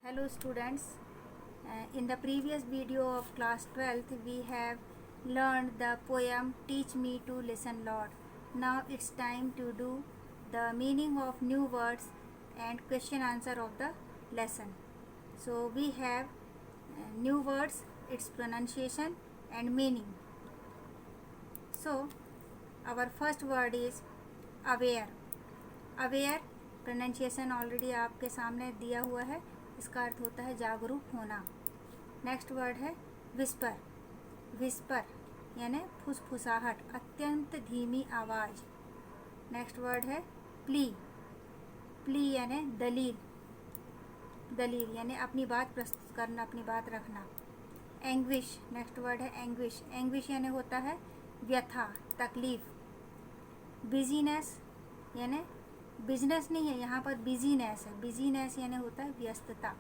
Hello students, in the previous video of class 12th we have learned the poem Teach Me to Listen Lord. Now it's time to do the meaning of new words and question answer of the lesson. So we have new words, its pronunciation and meaning. So our first word is aware. Aware pronunciation already आपके सामने दिया हुआ है, इसका अर्थ होता है जागरूक होना. नेक्स्ट वर्ड है विस्पर. विस्पर यानी फुसफुसाहट, अत्यंत धीमी आवाज़. नेक्स्ट वर्ड है प्ली. प्ली यानी दलील. दलील यानी अपनी बात प्रस्तुत करना, अपनी बात रखना. एंग्विश. नेक्स्ट वर्ड है एंग्विश. एंग्विश यानी होता है व्यथा, तकलीफ. बिजीनेस यानी बिजनेस नहीं है, यहाँ पर बिजीनेस है. बिजीनेस यानी होता है व्यस्तता.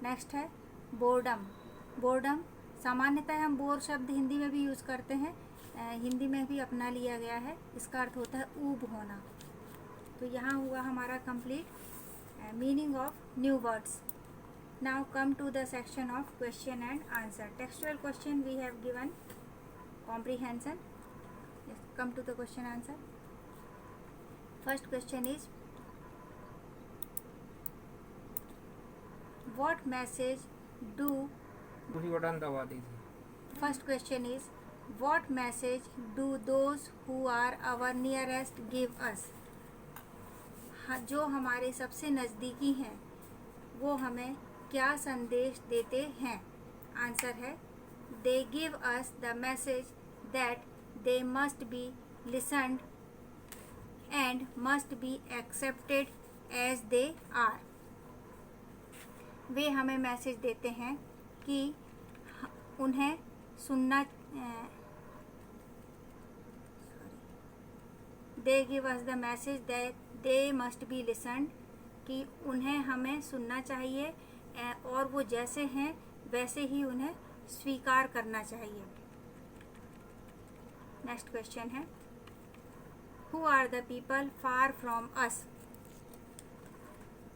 नेक्स्ट है बोर्डम. बोर्डम सामान्यतः हम बोर शब्द हिंदी में भी यूज़ करते हैं, हिंदी में भी अपना लिया गया है. इसका अर्थ होता है ऊब होना. तो यहाँ हुआ हमारा complete meaning of new words. Now come to the section of question and answer. Textual question we have given comprehension. Yes, come to the question answer. First question is, what message do पूरी button दबा दीजिए. first question is, what message do those who are our nearest give us? जो हमारे सबसे नज़दीकी हैं वो हमें क्या संदेश देते हैं? आंसर है they give us the message that they must be listened and must be accepted as they are. वे हमें मैसेज देते हैं कि उन्हें सुनना. They give us the message that they must be listened, कि उन्हें हमें सुनना चाहिए और वो जैसे हैं वैसे ही उन्हें स्वीकार करना चाहिए. नेक्स्ट क्वेश्चन है, who are the people far from us?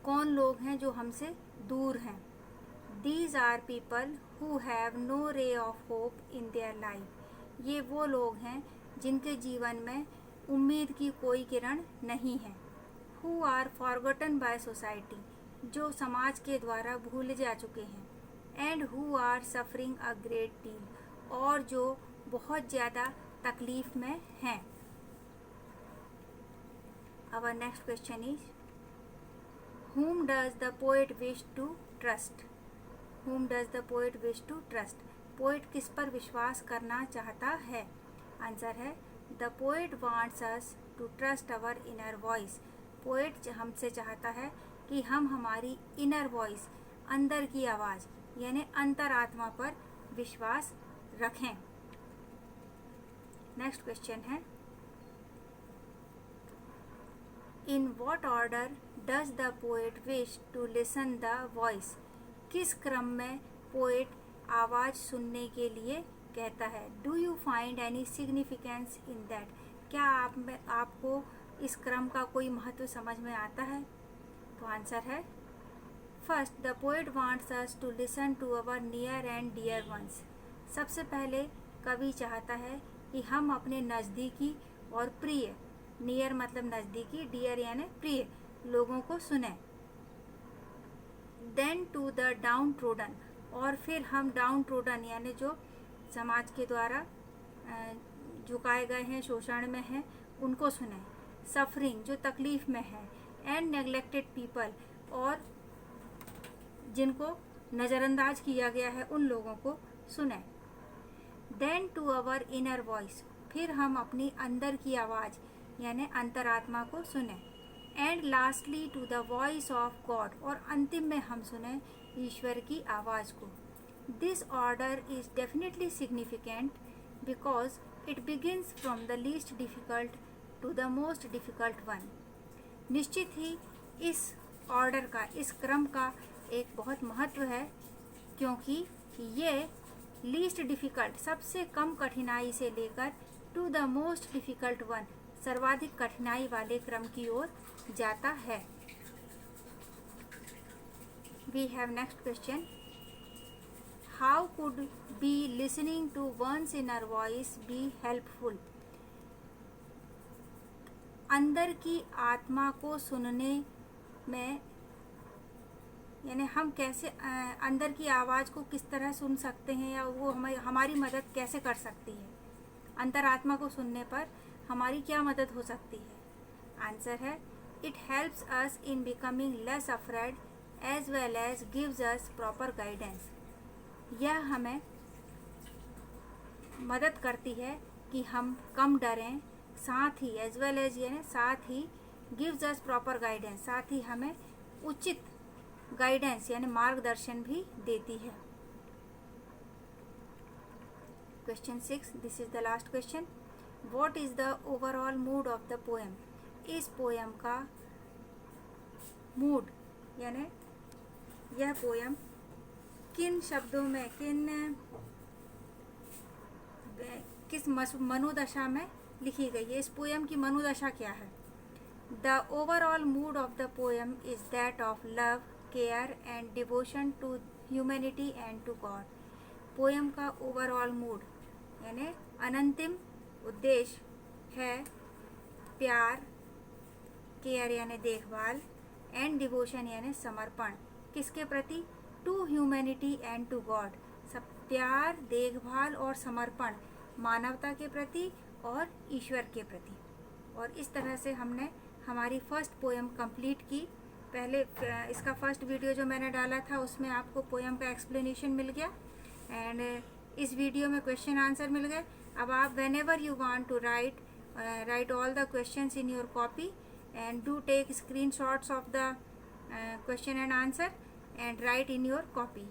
कौन लोग हैं जो हमसे दूर हैं? These are people who have no ray of hope in their life. ये वो लोग हैं जिनके जीवन में उम्मीद की कोई किरण नहीं है. Who are forgotten by society. जो समाज के द्वारा भूले जा चुके हैं. And who are suffering a great deal. और जो बहुत ज़्यादा तकलीफ में हैं. Our next question is, whom does the poet wish to trust? Whom does the poet wish to trust? Poet किस पर विश्वास करना चाहता है? आंसर है the poet wants us to trust our inner voice. Poet हमसे चाहता है कि हम हमारी इनर वॉइस, अंदर की आवाज़ यानी अंतरात्मा पर विश्वास रखें. नेक्स्ट क्वेश्चन है, in what order does the poet wish to listen the voice? किस क्रम में पोएट आवाज़ सुनने के लिए कहता है? Do you find any significance in that? क्या आपको इस क्रम का कोई महत्व समझ में आता है? तो आंसर है, first the poet wants us to listen to our near and dear ones. सबसे पहले कवि चाहता है कि हम अपने नज़दीकी और प्रिय, नियर मतलब नज़दीकी, डियर यानी प्रिय लोगों को सुने. Then to the downtrodden. और फिर हम डाउन ट्रोडन यानी जो समाज के द्वारा झुकाए गए हैं, शोषण में हैं, उनको सुने. सफरिंग जो तकलीफ़ में है. एंड नेग्लेक्टेड पीपल और जिनको नज़रअंदाज किया गया है उन लोगों को सुने. Then to our inner voice. फिर हम अपनी अंदर की आवाज़ यानी अंतरात्मा को सुने. And lastly to the voice of God. और अंतिम में हम सुने ईश्वर की आवाज़ को. This order is definitely significant because it begins from the least difficult to the most difficult one. निश्चित ही इस ऑर्डर का, इस क्रम का एक बहुत महत्व है, क्योंकि ये लीस्ट डिफ़िकल्ट सबसे कम कठिनाई से लेकर to the most difficult one सर्वाधिक कठिनाई वाले क्रम की ओर जाता है. we have next question. How could be listening to one's inner voice be helpful? अंदर की आत्मा को सुनने में, यानी हम कैसे अंदर की आवाज़ को किस तरह सुन सकते हैं, या वो हमारी मदद कैसे कर सकती है? अंतरात्मा को सुनने पर हमारी क्या मदद हो सकती है? आंसर है, it helps us in becoming less afraid as well as gives us proper guidance. यह हमें मदद करती है कि हम कम डरें, साथ ही एज वेल एज यानी साथ he gives us proper guidance, साथ ही हमें उचित गाइडेंस यानी मार्गदर्शन भी देती है। Question 6, this is the last question. What is the overall mood of the poem? इस पोएम का मूड यानी यह पोएम किन शब्दों में, किस मनोदशा में लिखी गई है? इस पोएम की मनोदशा क्या है? The overall mood of the poem is that of love, care and devotion to humanity and to God. Poem का ओवरऑल मूड यानी अनंतिम उद्देश्य है प्यार, केयर यानी देखभाल, एंड डिवोशन यानी समर्पण। किसके प्रति? To humanity and to God. सब प्यार, देखभाल और समर्पण मानवता के प्रति और ईश्वर के प्रति। और इस तरह से हमने हमारी फर्स्ट पोएम कंप्लीट की। पहले इसका फर्स्ट वीडियो जो मैंने डाला था उसमें आपको पोएम का एक्सप्लेनेशन मिल गया, एंड इस वीडियो में क्वेश्चन आंसर मिल गए। अब आप whenever you want to write all the questions in your copy and do take screenshots of the question and answer and write in your copy.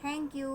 Thank you.